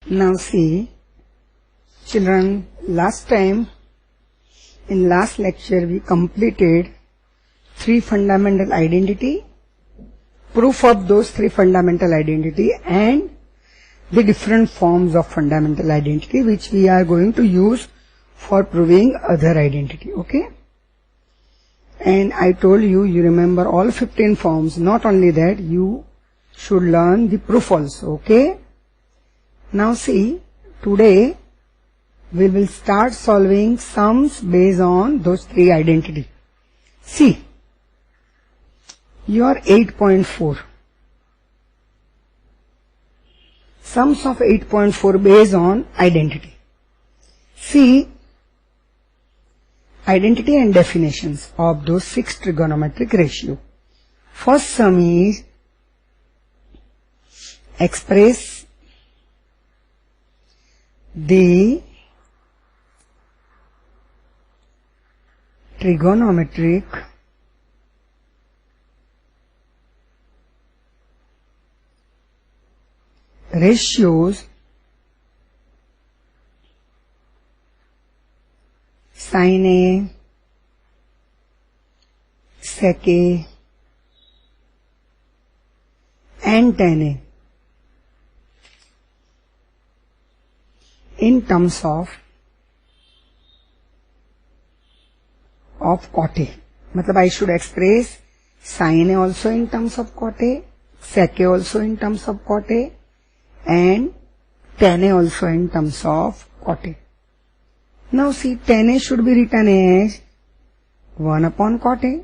Now see, children, last time, in last lecture we completed 3 fundamental identity, proof of those 3 fundamental identity and the different forms of fundamental identity which we are going to use for proving other identity, okay? And I told you, you remember all 15 forms. Not only that, you should learn the proof also, okay? Now see, today we will start solving sums based on those 3 identity. See, your 8.4. Sums of 8.4 based on identity. See, identity and definitions of those 6 trigonometric ratio. First sum is express the trigonometric ratios sin A, sec A and tan A in terms of cot A. मतलब I should express sin A also in terms of cot A, sec A also in terms of cot A and tan A also in terms of cot A. Now see, tan A should be written as 1 upon cot A.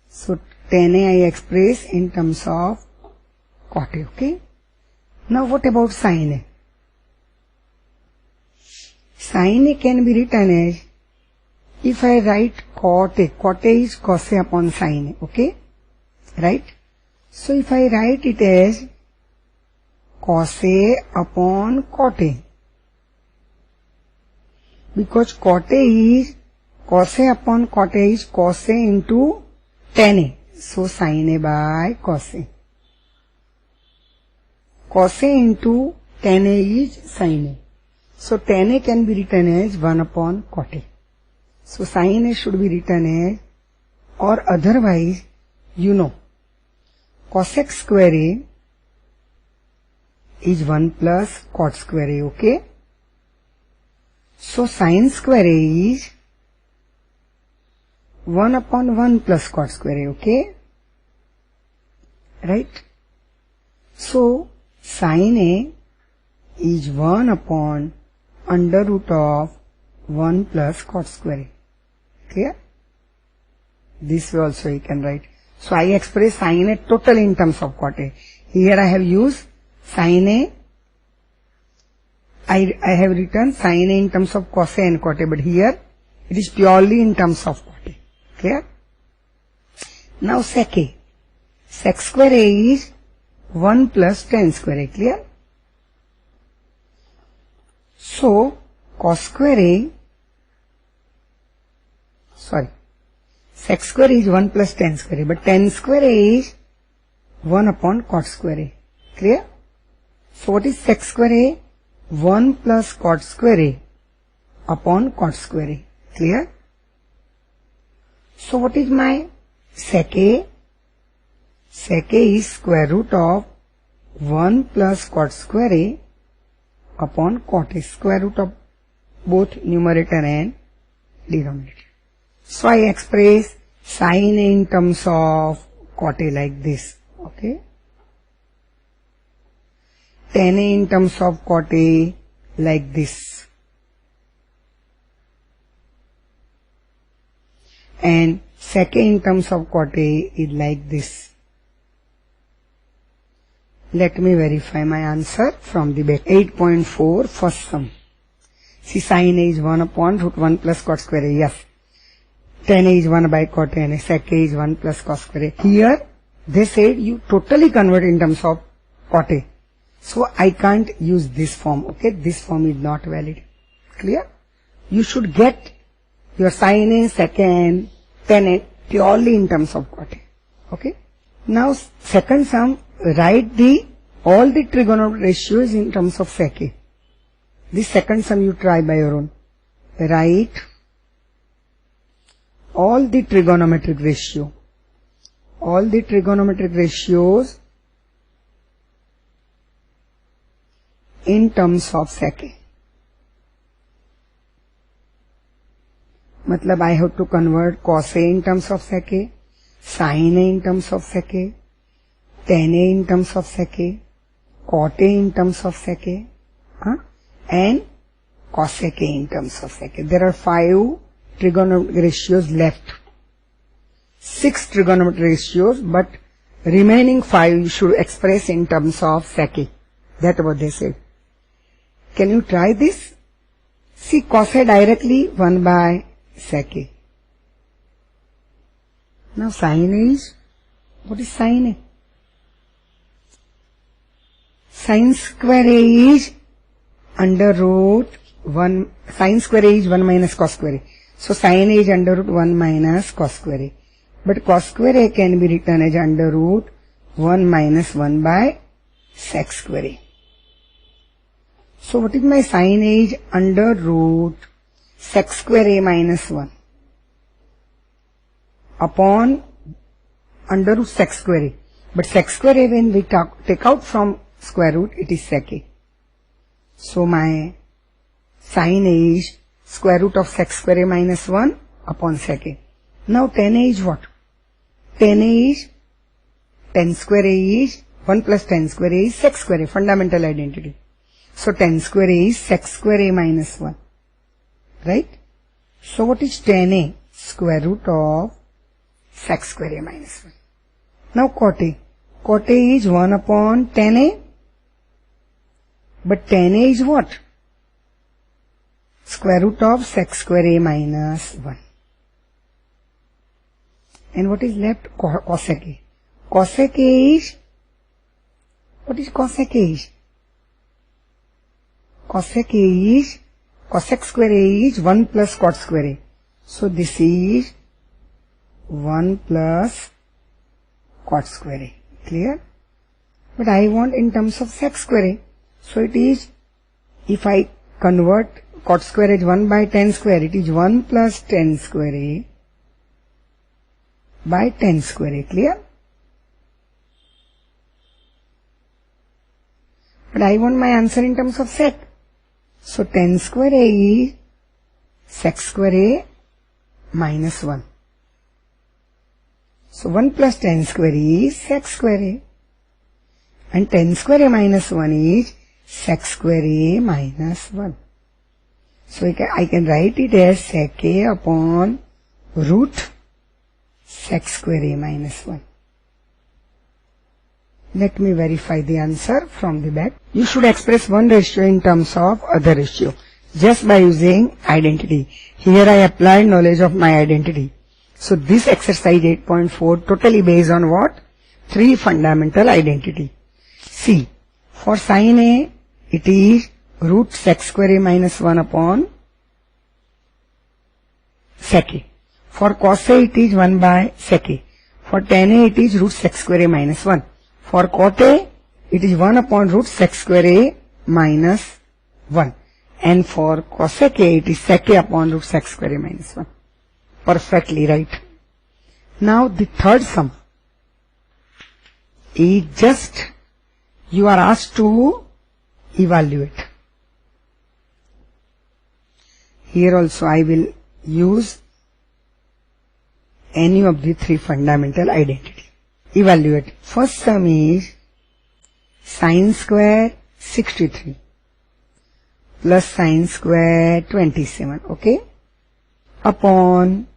So tan A I express in terms of cot A, okay? Now what about sin A? Sin A can be written as, if I write cot A is cos A upon sin A, okay? Right? So if I write it as cos A upon cot A, because cot A is, cos A upon cot A is cos A into tan A. So sin A by cos A. Cos A into tan A is sin A. So tan A can be written as 1 upon cot A. So sin A should be written as, or otherwise, you know, cosec square A is 1 plus cot square A, okay? So sin square A is 1 upon 1 plus cot square A, okay? Right? So sin A is 1 upon under root of 1 plus cot square A. Clear? This way also you can write. So I express sin A total in terms of cot A. Here I have used sin A. I have written sin A in terms of cos A and cot A, but here it is purely in terms of cot A. Clear? Now sec A. Sec square A is 1 plus tan square A. Clear? So cos square A, sec square is 1 plus tan square A, but tan square A is 1 upon cot square A. Clear? So what is sec square A? 1 plus cot square A upon cot square A. Clear? So what is my sec A? Sec A is square root of 1 plus cot square A upon cot A, square root of both numerator and denominator. So I express sin A in terms of cot A like this, okay? Tan A in terms of cot A like this. And sec A in terms of cot A is like this. Let me verify my answer from the back. 8.4 first sum. See, sin A is 1 upon root 1 plus cot square A. Yes. Tan A is 1 by cot A and sec A is 1 plus cos square A. Here they said you totally convert in terms of cot A. So I can't use this form. Okay. This form is not valid. Clear? You should get your sin A, sec A and tan A purely in terms of cot A. Okay. Now second sum, write the all the trigonometric ratios in terms of sec A. This second sum you try by your own. Write all the trigonometric ratio. All the trigonometric ratios in terms of sec A. Matlab I have to convert cos A in terms of sec A, sin A in terms of sec A, tan A in terms of sec A, cot A in terms of sec A, and cosec A in terms of sec A. There are 5 trigonometric ratios left. 6 trigonometric ratios, but remaining 5 you should express in terms of sec A. That's what they said. Can you try this? See cos A directly 1 by sec A. Now sin A is, what is sin A? Sin square A is under root 1, sin square A is 1 minus cos square A. So sin A is under root 1 minus cos square A. But cos square A can be written as under root 1 minus 1 by sec square A. So what is my sin A is under root sec square A minus 1 upon under root sec square A. But sec square A when we take out from square root, it is sec A. So my sin A is square root of sec square A minus 1 upon sec A. Now tan A is what? Tan A is, tan square A is 1 plus tan square A is sec square A, fundamental identity. So tan square A is sec square A minus 1. Right? So what is tan A? Square root of sec square A minus 1. Now cot A. Cot A is 1 upon tan A. But tan A is what? Square root of sec square A minus 1. And what is left? Cosec A. Cosec A is, what is cosec A is? Cosec A is, cosec square A is 1 plus cot square A. So this is 1 plus cot square A. Clear? But I want in terms of sec square A. So it is, if I convert cot square is 1 by tan square, it is 1 plus tan square A by tan square A. Clear? But I want my answer in terms of sec. So tan square A is sec square A minus 1. So 1 plus tan square is sec square A. And tan square A minus 1 is sec square A minus 1. So I can write it as sec A upon root sec square A minus 1. Let me verify the answer from the back. You should express one ratio in terms of other ratio just by using identity. Here I applied knowledge of my identity. So this exercise 8.4 totally based on what? 3 fundamental identity. See, for sin A, it is root sec square A minus 1 upon sec A. For cos A, it is 1 by sec A. For tan A, it is root sec square A minus 1. For cot A, it is 1 upon root sec square A minus 1. And for cosec A, it is sec A upon root sec square A minus 1. Perfectly right. Now the third sum is just you are asked to evaluate. Here also I will use any of the 3 fundamental identity. Evaluate. First sum is sin square 63 plus sin square 27, okay, upon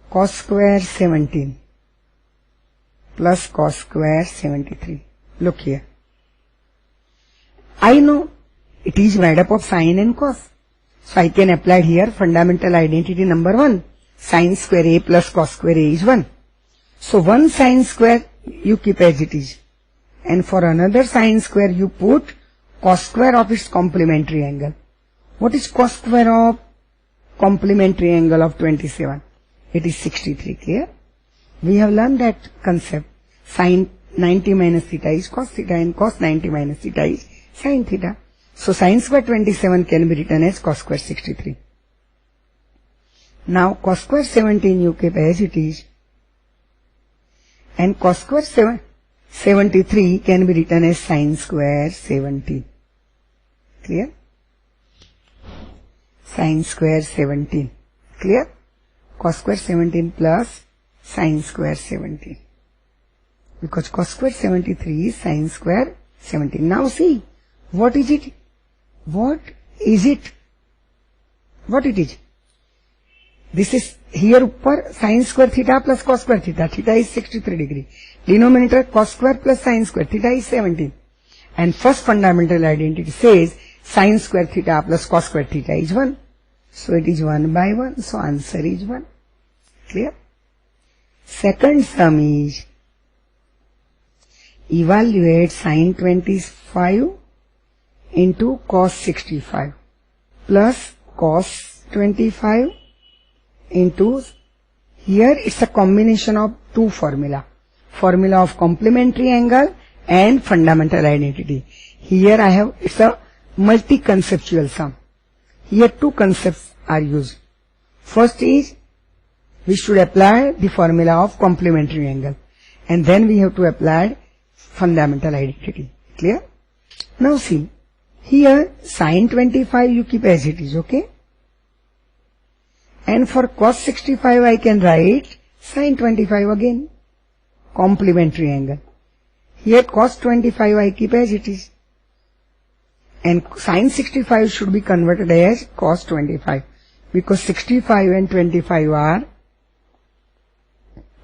cos square 17 plus cos square 73. Look here. I know it is made up of sin and cos. So I can apply here fundamental identity number 1. Sin square A plus cos square A is 1. So one sin square you keep as it is. And for another sin square you put cos square of its complementary angle. What is cos square of complementary angle of 27? It is 63. Clear? We have learned that concept. Sin 90 minus theta is cos theta and cos 90 minus theta is sin theta. So sin square 27 can be written as cos square 63. Now cos square 17 you keep as it is, and cos square 73 can be written as sin square 17. Clear? Sin square 17. Clear? Cos square 17 plus sin square 17. Because cos square 73 is sin square 17. Now see, what is it? What is it? What it is? This is here upper sin square theta plus cos square theta. Theta is 63 degree. Denominator cos square plus sin square theta is 17. And first fundamental identity says sin square theta plus cos square theta is 1. So it is 1 by 1. So answer is 1. Clear? Second sum is evaluate sin 25 into cos 65 plus cos 25 into, here it's a combination of two formula of complementary angle and fundamental identity. Here I have, it's a multi-conceptual sum. Here two concepts are used. First is, we should apply the formula of complementary angle, and then we have to apply fundamental identity. Clear? Now see, here sin 25 you keep as it is, okay? And for cos 65 I can write sin 25 again, complementary angle. Here cos 25 I keep as it is, and sin 65 should be converted as cos 25, because 65 and 25 are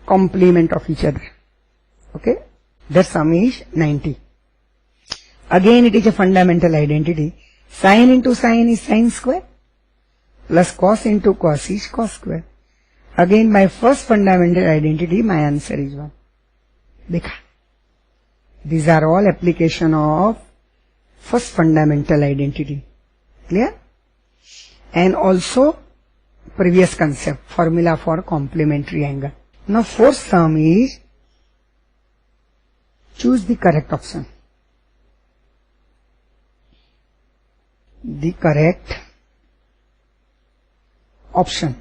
complement of each other. Okay? That sum is 90. Again it is a fundamental identity. Sin into sin is sin square, plus cos into cos is cos square. Again my first fundamental identity, my answer is 1. Dekha. These are all application of first fundamental identity. Clear? And also previous concept, formula for complementary angle. Now fourth sum is choose the correct option. The correct option.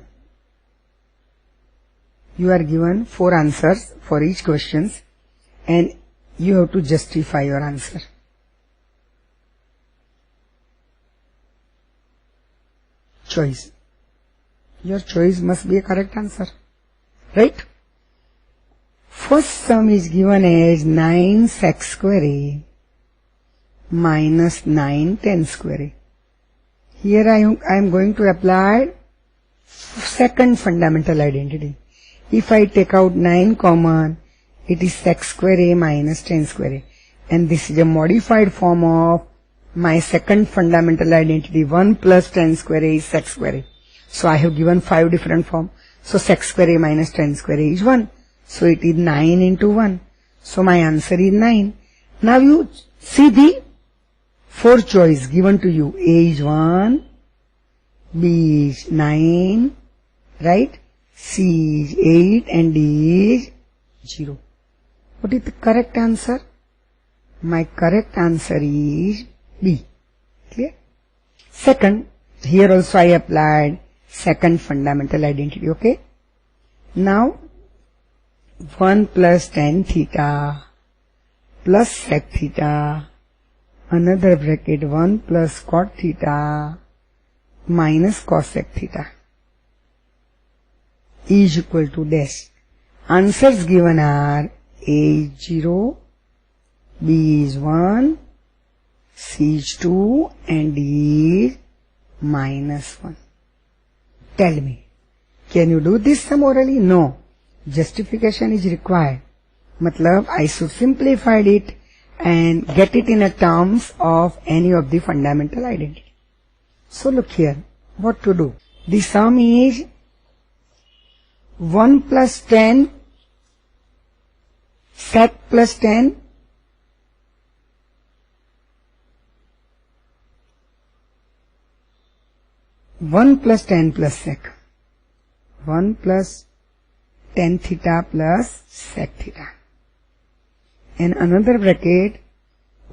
You are given 4 answers for each question and you have to justify your answer. Choice. Your choice must be a correct answer. Right? First sum is given as 9 sec square A minus 9 tan square A. Here I am going to apply second fundamental identity. If I take out 9 common, it is sec square A minus tan square A. And this is a modified form of my second fundamental identity. 1 plus tan square A is sec square A. So I have given 5 different forms. So sec square A minus tan square A is 1. So it is 9 into 1. So my answer is 9. Now you see the 4 choice given to you. A is 1, B is 9, right? C is 8 and D is 0. What is the correct answer? My correct answer is B. Clear? Second, here also I applied second fundamental identity, okay? Now, 1 plus tan theta plus sec theta, another bracket 1 plus cot theta minus cos sec theta is equal to dash. Answers given are A is 0, B is 1, C is 2 and D is minus 1. Tell me, can you do this sum orally? No. Justification is required. Matlab, I should simplify it and get it in a terms of any of the fundamental identity. So look here, what to do? The sum is 1 plus 10 sec plus 10 1 plus 10 plus sec, 1 plus tan theta plus sec theta, and another bracket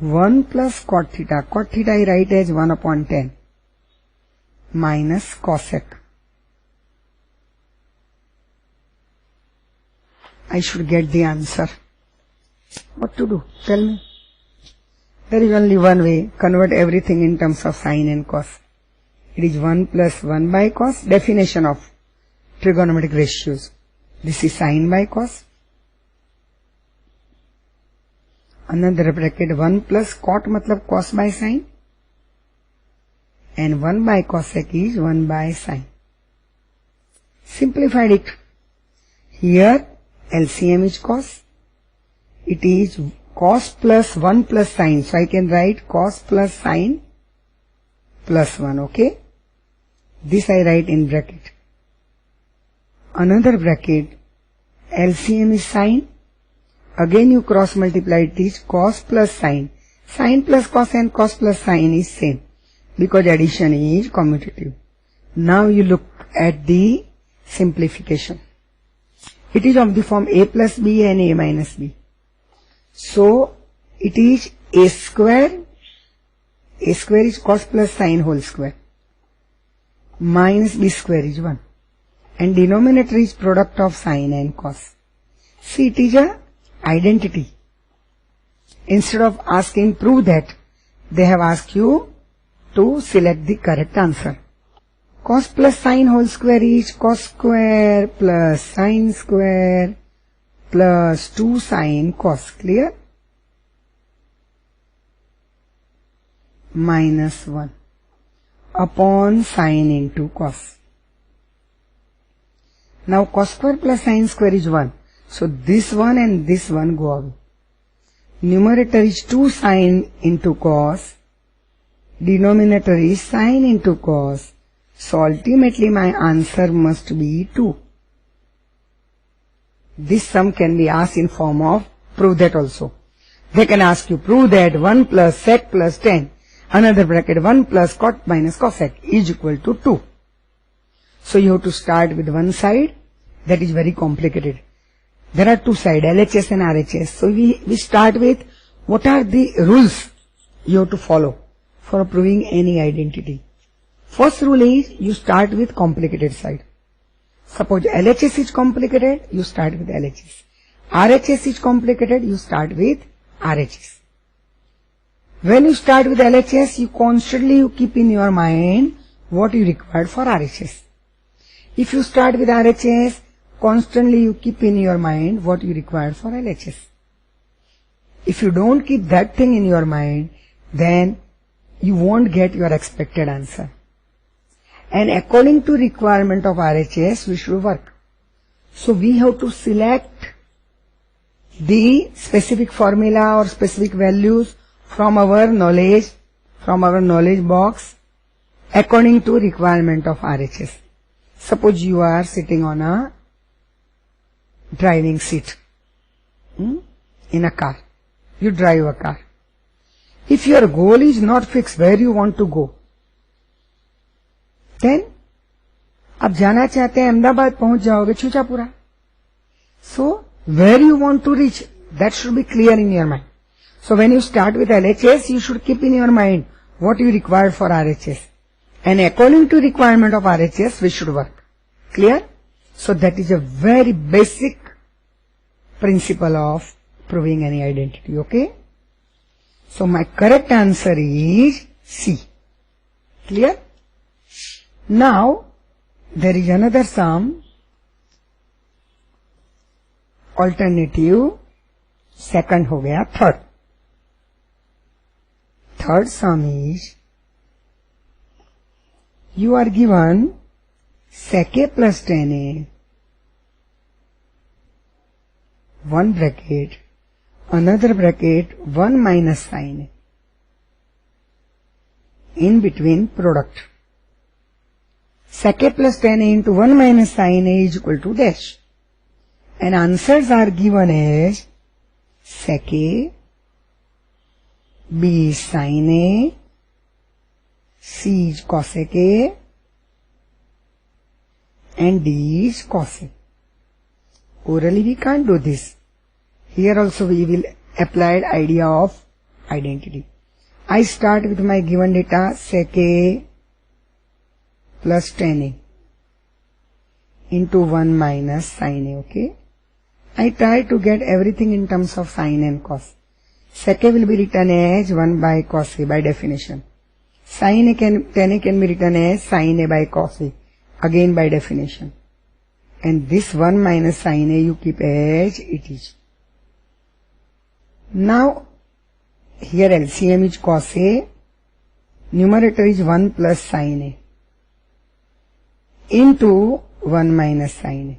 1 plus cot theta. Cot theta I write as 1 upon 10 minus cosec. I should get the answer. What to do? Tell me. There is only one way. Convert everything in terms of sine and cos. It is 1 plus 1 by cos. Definition of trigonometric ratios. This is sine by cos. Another bracket 1 plus cot matlab cos by sine. And 1 by cosec is 1 by sine. Simplified it. Here LCM is cos. It is cos plus 1 plus sine. So I can write cos plus sine plus 1. Okay. This I write in bracket. Another bracket LCM is sine. Again you cross multiply it is cos plus sine. Sine plus cos and cos plus sine is same because addition is commutative. Now you look at the simplification. It is of the form a plus b and a minus b. So it is a square. A square is cos plus sine whole square. Minus b square is 1. And denominator is product of sine and cos. See, it is a identity. Instead of asking prove that, they have asked you to select the correct answer. Cos plus sine whole square is cos square plus sine square plus 2 sine cos. Clear? Minus 1 upon sine into cos. Now cos square plus sine square is 1. So this one and this one go away. Numerator is 2 sine into cos. Denominator is sine into cos. So ultimately my answer must be 2. This sum can be asked in form of prove that also. They can ask you prove that 1 plus sec plus 10. Another bracket 1 plus cot minus cosec is equal to 2. So you have to start with one side. That is very complicated. There are two sides, LHS and RHS. So we start with what are the rules you have to follow for proving any identity. First rule is you start with complicated side. Suppose LHS is complicated, you start with LHS. RHS is complicated, you start with RHS. When you start with LHS, you constantly keep in your mind what you required for RHS. If you start with RHS, constantly you keep in your mind what you required for LHS. If you don't keep that thing in your mind, then you won't get your expected answer. And according to requirement of RHS, we should work. So we have to select the specific formula or specific values from our knowledge box according to requirement of RHS. Suppose you are sitting on a driving seat in a car. You drive a car. If your goal is not fixed where you want to go, then आप जाना चाहते हैं अहमदाबाद पहुंच जाओगे छुचापुरा. So where you want to reach, that should be clear in your mind. So when you start with LHS, you should keep in your mind what you require for RHS. And according to requirement of RHS, we should work. Clear? So that is a very basic principle of proving any identity. Okay? So my correct answer is C. Clear? Now, there is another sum. Alternative. Second हो गया third. Third sum is, you are given sec a plus tan a, one bracket, another bracket 1 minus sin a, in between product. Sec a plus tan a into 1 minus sin a is equal to dash. And answers are given as sec a, B is sin a, C is cosec a, and D is cos a. Orally we can't do this. Here also we will applied idea of identity. I start with my given data sec A plus tan A into 1 minus sin A, okay. I try to get everything in terms of sin and cos. Sec A will be written as 1 by cos A by definition. Tan A can be written as sin A by cos A, again by definition. And this 1 minus sin A you keep as it is. Now, here LCM is cos A, numerator is 1 plus sin A into 1 minus sin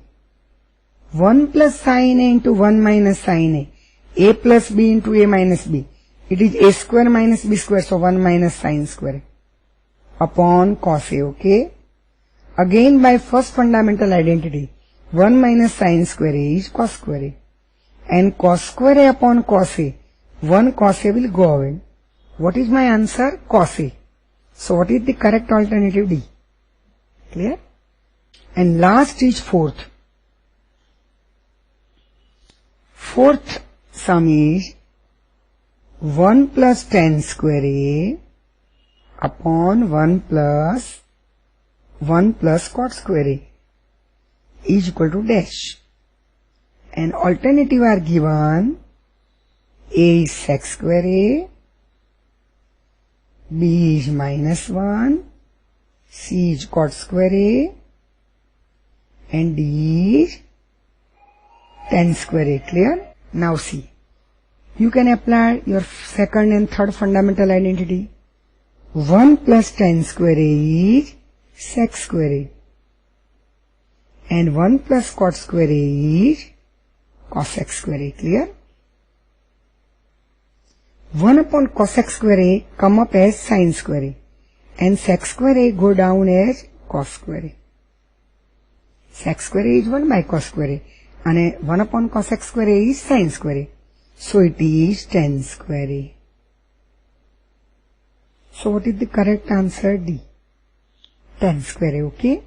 A. 1 plus sin A into 1 minus sin A plus B into A minus B. It is A square minus B square, so 1 minus sin square upon cos A, okay. Again by first fundamental identity, 1 minus sin square A is cos square A. And cos square A upon cos A, 1 cos A will go away. What is my answer? Cos A. So what is the correct alternative? D. Clear? And last is fourth. Fourth sum is 1 plus tan square A upon 1 plus cot square A is equal to dash. And alternative are given. A is sec square A, B is minus 1, C is cot square A, and D is tan square A. Clear? Now see. You can apply your second and third fundamental identity. 1 plus tan square A is sec square A. And 1 plus cot square A is cosec square A. Clear? 1 upon cosec square A come up as sin square A. And sec square A go down as cos square A. Sec square A is 1 by cos square A. And 1 upon cosec square A is sin square A. So it is tan square A. So what is the correct answer? D. Tan square A, okay.